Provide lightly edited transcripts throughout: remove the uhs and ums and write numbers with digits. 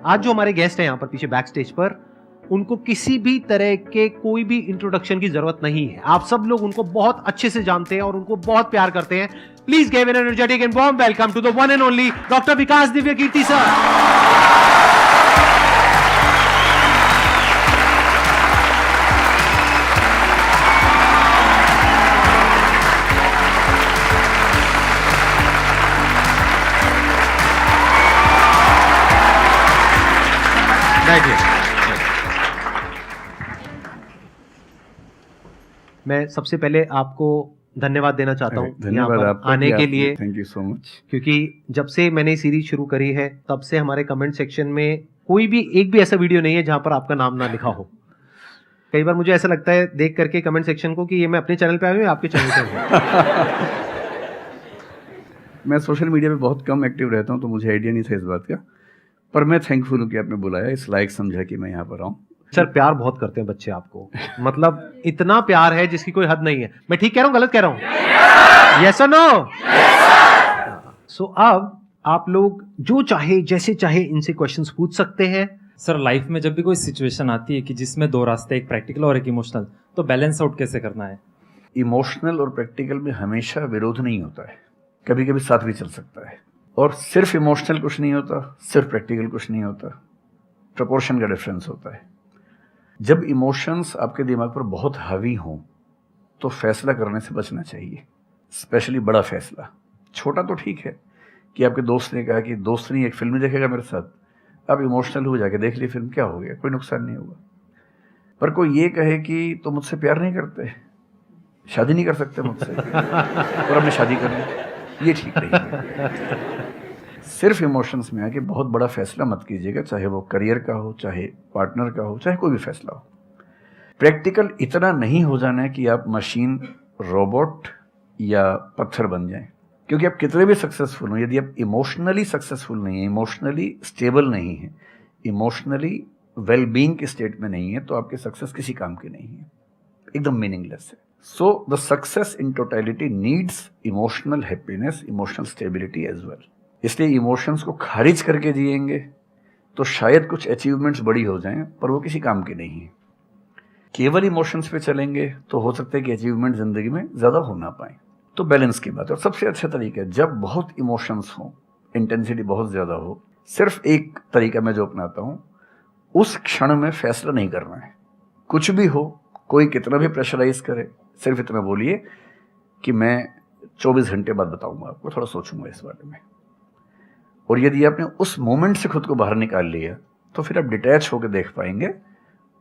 आज जो हमारे गेस्ट हैं यहाँ पर पीछे बैक स्टेज पर, उनको किसी भी तरह के कोई भी इंट्रोडक्शन की जरूरत नहीं है। आप सब लोग उनको बहुत अच्छे से जानते हैं और उनको बहुत प्यार करते हैं। Please give an energetic and warm welcome to the one and only doctor Vikas Divya Kirti sir. मैं सबसे पहले आपको धन्यवाद देना चाहता हूँ धन्यवाद आपका आने के लिए। Thank you so much. क्योंकि जब से मैंने सीरीज शुरू करी है तब से हमारे कमेंट सेक्शन में कोई भी एक भी ऐसा वीडियो नहीं है जहां पर आपका नाम ना लिखा हो। कई बार मुझे ऐसा लगता है देख करके कमेंट सेक्शन को कि ये मैं अपने चैनल पे आया हूँ या आपके चैनल पे हूँ। मैं सोशल मीडिया पे बहुत कम एक्टिव रहता हूँ तो मुझे आइडिया नहीं था इस बात का, पर मैं थैंकफुल हूँ कि आपने बुलाया, इस लायक समझा कि मैं यहाँ पर आऊँ। सर प्यार बहुत करते हैं बच्चे आपको, मतलब इतना प्यार है जिसकी कोई हद नहीं है। मैं ठीक कह रहा हूँ गलत कह रहा हूँ? यस और नो? सो अब आप लोग जो चाहे जैसे चाहे इनसे क्वेश्चंस पूछ सकते हैं। सर लाइफ में जब भी कोई सिचुएशन आती है कि जिसमें दो रास्ते, एक प्रैक्टिकल और एक इमोशनल, तो बैलेंस आउट कैसे करना है? इमोशनल और प्रैक्टिकल में हमेशा विरोध नहीं होता है, कभी कभी साथ भी चल सकता है। और सिर्फ इमोशनल कुछ नहीं होता, सिर्फ प्रैक्टिकल कुछ नहीं होता, प्रपोर्शन का डिफरेंस होता है। जब इमोशंस आपके दिमाग पर बहुत हावी हों तो फैसला करने से बचना चाहिए, स्पेशली बड़ा फैसला। छोटा तो ठीक है कि आपके दोस्त ने कहा कि दोस्त नहीं एक फिल्म देखेगा मेरे साथ, आप इमोशनल हो जाके देख ली फिल्म, क्या हो गया, कोई नुकसान नहीं होगा। पर कोई ये कहे कि तो मुझसे प्यार नहीं करते, शादी नहीं कर सकते मुझसे और हमने शादी कर ली, ये ठीक नहीं है। सिर्फ इमोशंस में आके बहुत बड़ा फैसला मत कीजिएगा, चाहे वो करियर का हो, चाहे पार्टनर का हो, चाहे कोई भी फैसला हो। प्रैक्टिकल इतना नहीं हो जाना है कि आप मशीन, रोबोट या पत्थर बन जाएं। क्योंकि आप कितने भी सक्सेसफुल हो, यदि आप इमोशनली सक्सेसफुल नहीं है, इमोशनली स्टेबल नहीं है, इमोशनली वेलबींग के स्टेट में नहीं है, तो आपकी सक्सेस किसी काम की नहीं है, एकदम मीनिंगलेस है। So the success in totality needs emotional happiness, emotional stability as well. इसलिए इमोशंस को खारिज करके जिएंगे तो शायद कुछ अचीवमेंट्स बड़ी हो जाएं, पर वो किसी काम की नहीं है। केवल इमोशंस पे चलेंगे तो हो सकता है कि अचीवमेंट जिंदगी में ज़्यादा हो ना पाए। तो बैलेंस की बात है। और सबसे अच्छा तरीका है, जब बहुत इमोशंस हो, इंटेंसिटी बहुत ज़्यादा हो, सिर्फ एक तरीका मैं जो अपनाता हूँ, उस क्षण में फैसला नहीं करना है। कुछ भी हो, कोई कितना भी प्रेशराइज करे, सिर्फ इतना बोलिए कि मैं 24 घंटे बाद बताऊंगा आपको, थोड़ा सोचूंगा इस बारे में। और यदि आपने उस मोमेंट से खुद को बाहर निकाल लिया तो फिर आप डिटैच होकर देख पाएंगे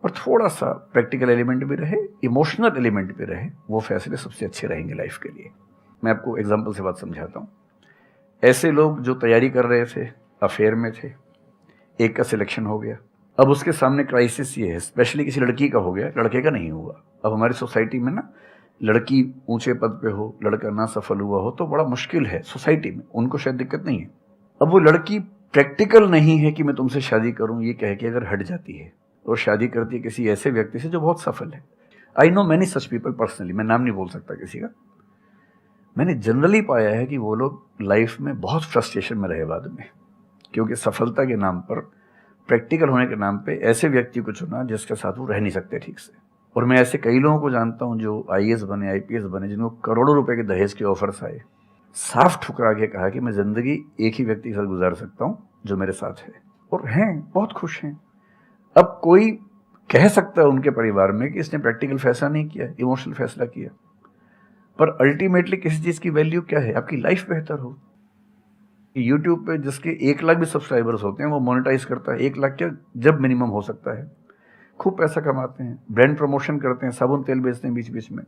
और थोड़ा सा प्रैक्टिकल एलिमेंट भी रहे, इमोशनल एलिमेंट भी रहे, वो फैसले सबसे अच्छे रहेंगे लाइफ के लिए। मैं आपको एग्जांपल से बात समझाता हूँ। ऐसे लोग जो तैयारी कर रहे थे, अफेयर में थे, एक का सिलेक्शन हो गया, अब उसके सामने क्राइसिस ये है, स्पेशली किसी लड़की का हो गया, लड़के का नहीं हुआ। अब हमारी सोसाइटी में ना, लड़की ऊंचे पद पे हो, लड़का ना सफल हुआ हो तो बड़ा मुश्किल है सोसाइटी में, उनको शायद दिक्कत नहीं है। अब वो लड़की प्रैक्टिकल नहीं है कि मैं तुमसे शादी करूं, ये कह के अगर हट जाती है और शादी करती है किसी ऐसे व्यक्ति से जो बहुत सफल है। I know many such people personally, मैं नाम नहीं बोल सकता किसी का। मैंने जनरली पाया है कि वो लोग लाइफ में बहुत फ्रस्ट्रेशन में रहे बाद में, क्योंकि सफलता के नाम पर, प्रैक्टिकल होने के नाम पे ऐसे व्यक्ति को चुना जिसके साथ वो रह नहीं सकते ठीक से। और मैं ऐसे कई लोगों को जानता हूँ जो IAS बने, IPS बने, जिनको करोड़ों रुपए के दहेज के ऑफर्स आए, साफ ठुकरा के कहा कि मैं जिंदगी एक ही व्यक्ति के साथ गुजार सकता हूं जो मेरे साथ है, और हैं, बहुत खुश हैं। अब कोई कह सकता है उनके परिवार में कि इसने प्रैक्टिकल फैसला नहीं किया, इमोशनल फैसला किया, पर अल्टीमेटली किसी चीज की वैल्यू क्या है? आपकी लाइफ बेहतर हो। यूट्यूब पे जिसके 1 लाख भी सब्सक्राइबर्स होते हैं वो मोनेटाइज करता है, 1 लाख क्या जब मिनिमम हो सकता है, खूब पैसा कमाते हैं, ब्रांड प्रमोशन करते हैं, साबुन तेल बेचते हैं बीच बीच में।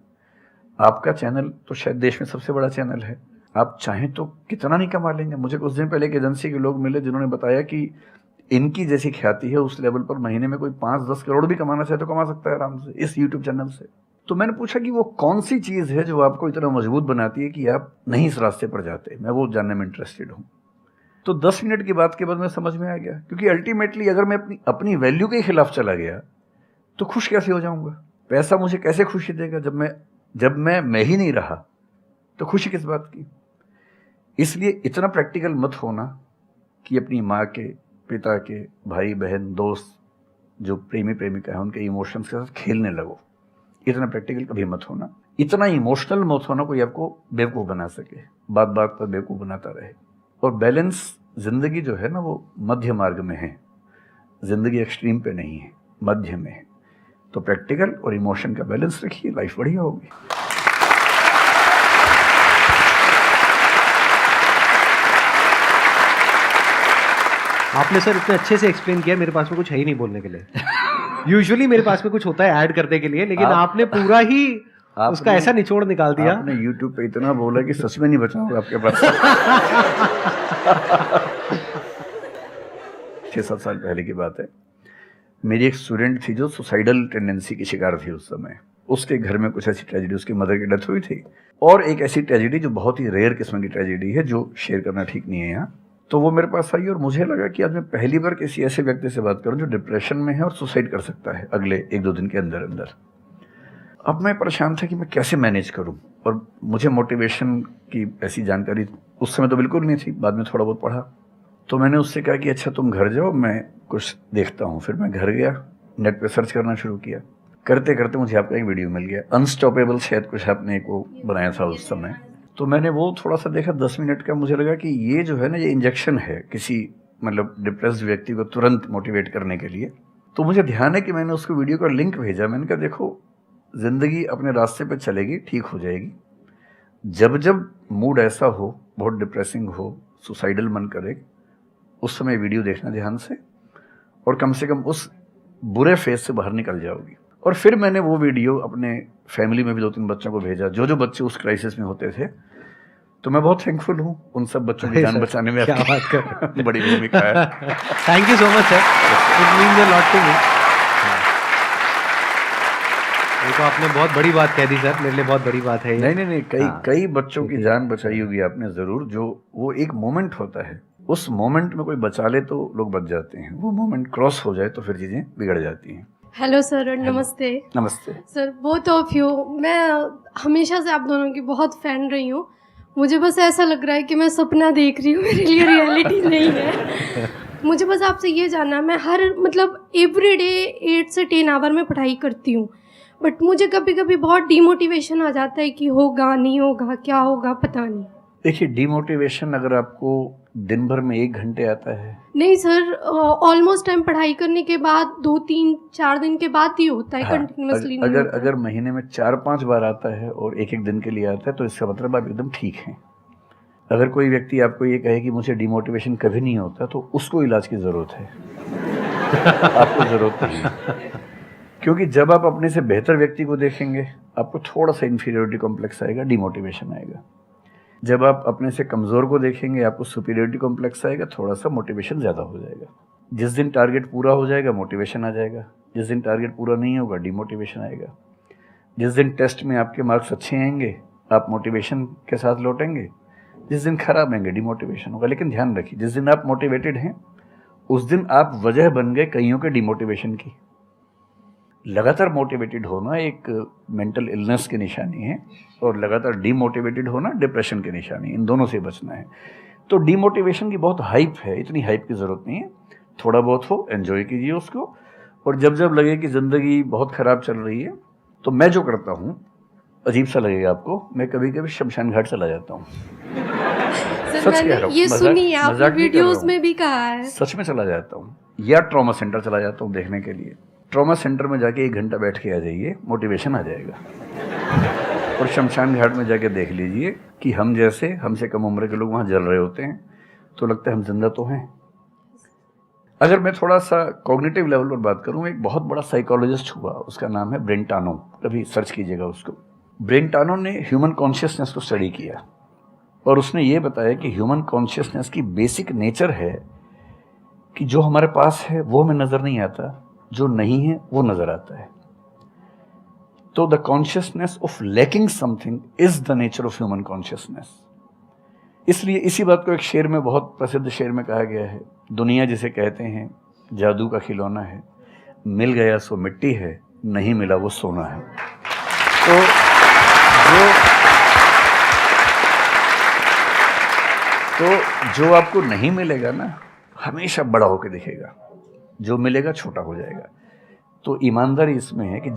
आपका चैनल तो शायद देश में सबसे बड़ा चैनल है, आप चाहें तो कितना नहीं कमा लेंगे। मुझे कुछ दिन पहले एक एजेंसी के लोग मिले जिन्होंने बताया कि इनकी जैसी ख्याति है उस लेवल पर महीने में कोई 5-10 करोड़ भी कमाना चाहे तो कमा सकता है आराम से इस यूट्यूब चैनल से। तो मैंने पूछा कि वो कौन सी चीज़ है जो आपको इतना मजबूत बनाती है कि आप नहीं इस रास्ते पर जाते। मैं वो जानने में इंटरेस्टेड हूँ। तो 10 मिनट की बात के बाद मैं समझ में आ गया, क्योंकि अल्टीमेटली अगर मैं अपनी वैल्यू के खिलाफ चला गया तो खुश कैसे हो जाऊंगा? पैसा मुझे कैसे खुशी देगा जब मैं ही नहीं रहा, तो खुशी किस बात की? इसलिए इतना प्रैक्टिकल मत होना कि अपनी माँ के, पिता के, भाई बहन, दोस्त, जो प्रेमी प्रेमिका है, उनके इमोशंस के साथ खेलने लगो। इतना प्रैक्टिकल कभी मत होना, इतना इमोशनल मत होना कोई आपको बेवकूफ़ बना सके, बात बात पर बेवकूफ़ बनाता रहे। और बैलेंस जिंदगी जो है ना, वो मध्य मार्ग में है, जिंदगी एक्सट्रीम पे नहीं है, मध्य में है। तो प्रैक्टिकल और इमोशन का बैलेंस रखिए, लाइफ बढ़िया होगी। आपने सर इतने अच्छे से एक्सप्लेन किया, मेरे पास में कुछ है ही नहीं बोलने के लिए। यूजुअली मेरे पास में कुछ होता है ऐड करने के लिए, लेकिन आपने पूरा ही उसका ऐसा निचोड़ निकाल दिया। आपने YouTube पे इतना बोला कि सच में नहीं बचा होगा आपके पास। 6-7 साल पहले की बात है, मेरी एक स्टूडेंट थी जो सुसाइडल टेंडेंसी की शिकार थी उस समय। उसके घर में कुछ ऐसी ट्रेजेडी, उसकी मदर की डेथ हुई थी, और एक ऐसी ट्रेजेडी जो बहुत ही रेयर किस्म की ट्रेजेडी है, जो शेयर करना ठीक नहीं है यहाँ। तो वो मेरे पास आई और मुझे लगा कि आज मैं पहली बार किसी ऐसे व्यक्ति से बात करूं जो डिप्रेशन में है और सुसाइड कर सकता है अगले 1-2 दिन के अंदर अंदर। अब मैं परेशान था कि मैं कैसे मैनेज करूं, और मुझे मोटिवेशन की ऐसी जानकारी उस समय तो बिल्कुल नहीं थी, बाद में थोड़ा बहुत पढ़ा। तो मैंने उससे कहा कि अच्छा तुम घर जाओ, मैं कुछ देखता हूँ। फिर मैं घर गया, नेट पे सर्च करना शुरू किया। करते करते मुझे आपका एक वीडियो मिल गया, अनस्टॉपेबल, शायद कुछ आपने एक वो बनाया था उस समय। तो मैंने वो थोड़ा सा देखा, 10 मिनट का। मुझे लगा कि ये जो है ना, ये इंजेक्शन है किसी मतलब डिप्रेस्ड व्यक्ति को तुरंत मोटिवेट करने के लिए। तो मुझे ध्यान है कि मैंने उसको वीडियो का लिंक भेजा। मैंने कहा देखो, जिंदगी अपने रास्ते पे चलेगी, ठीक हो जाएगी। जब जब मूड ऐसा हो, बहुत डिप्रेसिंग हो, सुसाइडल मन करे, उस समय वीडियो देखना ध्यान से, और कम से कम उस बुरे फेज से बाहर निकल जाओगी। और फिर मैंने वो वीडियो अपने फैमिली में भी 2-3 बच्चों को भेजा, जो बच्चे उस क्राइसिस में होते थे। तो मैं बहुत थैंकफुल हूँ उन सब बच्चों की जान बचाने में, क्या बात कर बड़ी भूमिका है। Thank you so much sir, it means a lot to me. ये तो आपने बहुत बड़ी बात कह दी सर, मेरे लिए बहुत बड़ी बात है ये। नहीं, कई बच्चों की जान बचाई होगी आपने जरूर। जो वो एक मोमेंट होता है, उस मोमेंट में कोई बचा ले तो लोग बच जाते हैं, वो मोमेंट क्रॉस हो जाए तो फिर चीजें बिगड़ जाती हैं। हेलो सर, नमस्ते। नमस्ते सर, बोथ ऑफ यू, मैं हमेशा से आप दोनों की बहुत फ़ैन रही हूँ। मुझे बस ऐसा लग रहा है कि मैं सपना देख रही हूँ, मेरे लिए रियलिटी नहीं है। मुझे बस आपसे ये जानना, मैं हर मतलब एवरी डे 8 से 10 आवर में पढ़ाई करती हूँ, बट मुझे कभी कभी बहुत डिमोटिवेशन आ जाता है कि होगा नहीं होगा, क्या होगा पता नहीं। देखिए, डिमोटिवेशन अगर आपको दिन भर में 1 घंटे आता है। नहीं सर, ऑलमोस्ट टाइम पढ़ाई करने के बाद 2-3-4 दिन के बाद ही होता है, कंटिन्यूअसली नहीं होता। अगर महीने में 4-5 बार आता है और 1-1 दिन के लिए आता है, तो इसका मतलब आप एकदम ठीक हैं। अगर कोई व्यक्ति आपको ये कहे कि मुझे डिमोटिवेशन कभी नहीं होता, तो उसको इलाज की ज़रूरत है। आपको ज़रूरत नहीं है, क्योंकि जब आप अपने से बेहतर व्यक्ति को देखेंगे, आपको थोड़ा सा इन्फीरियरिटी कॉम्प्लेक्स आएगा, डिमोटिवेशन आएगा। जब आप अपने से कमज़ोर को देखेंगे, आपको सुपीरियरिटी कॉम्प्लेक्स आएगा, थोड़ा सा मोटिवेशन ज़्यादा हो जाएगा। जिस दिन टारगेट पूरा हो जाएगा, मोटिवेशन आ जाएगा। जिस दिन टारगेट पूरा नहीं होगा, डिमोटिवेशन आएगा। जिस दिन टेस्ट में आपके मार्क्स अच्छे आएंगे, आप मोटिवेशन के साथ लौटेंगे। जिस दिन खराब आएंगे, डिमोटिवेशन होगा। लेकिन ध्यान रखिए, जिस दिन आप मोटिवेटेड हैं, उस दिन आप वजह बन गए कईयों के डिमोटिवेशन की। लगातार मोटिवेटेड होना एक मेंटल इलनेस की निशानी है, और लगातार डीमोटिवेटेड होना डिप्रेशन की निशानी है। इन दोनों से बचना है। तो डीमोटिवेशन की बहुत हाइप है, इतनी हाइप की ज़रूरत नहीं है। थोड़ा बहुत हो, एंजॉय कीजिए उसको। और जब जब लगे कि ज़िंदगी बहुत ख़राब चल रही है, तो मैं जो करता हूँ, अजीब सा लगेगा आपको, मैं कभी कभी शमशान घाट चला जाता हूँ। सच कह रहा हूँ, ये सुनी है आपने वीडियोस में भी कहा है। सच में चला जाता हूँ, या ट्रॉमा सेंटर चला जाता हूँ देखने के लिए। ट्रॉमा सेंटर में जाके 1 घंटा बैठ के आ जाइए, मोटिवेशन आ जाएगा। और शमशान घाट में जाके देख लीजिए कि हम जैसे हमसे कम उम्र के लोग वहाँ जल रहे होते हैं, तो लगता है हम जिंदा तो हैं। अगर मैं थोड़ा सा कॉग्निटिव लेवल पर बात करूँ, एक बहुत बड़ा साइकोलॉजिस्ट हुआ, उसका नाम है ब्रेंटानो, कभी सर्च कीजिएगा उसको। ब्रेंटानो ने ह्यूमन कॉन्शियसनेस को स्टडी किया, और उसने ये बताया कि ह्यूमन कॉन्शियसनेस की बेसिक नेचर है कि जो हमारे पास है वो हमें नज़र नहीं आता, जो नहीं है वो नज़र आता है। तो the consciousness of lacking something is the nature of human consciousness. इसलिए इसी बात को एक शेर में, बहुत प्रसिद्ध शेर में कहा गया है, दुनिया जिसे कहते हैं जादू का खिलौना है, मिल गया सो मिट्टी है, नहीं मिला वो सोना है। तो जो आपको नहीं मिलेगा ना, हमेशा बड़ा होकर दिखेगा, जो मिलेगा छोटा हो जाएगा। तो ईमानदारी इसमें है कि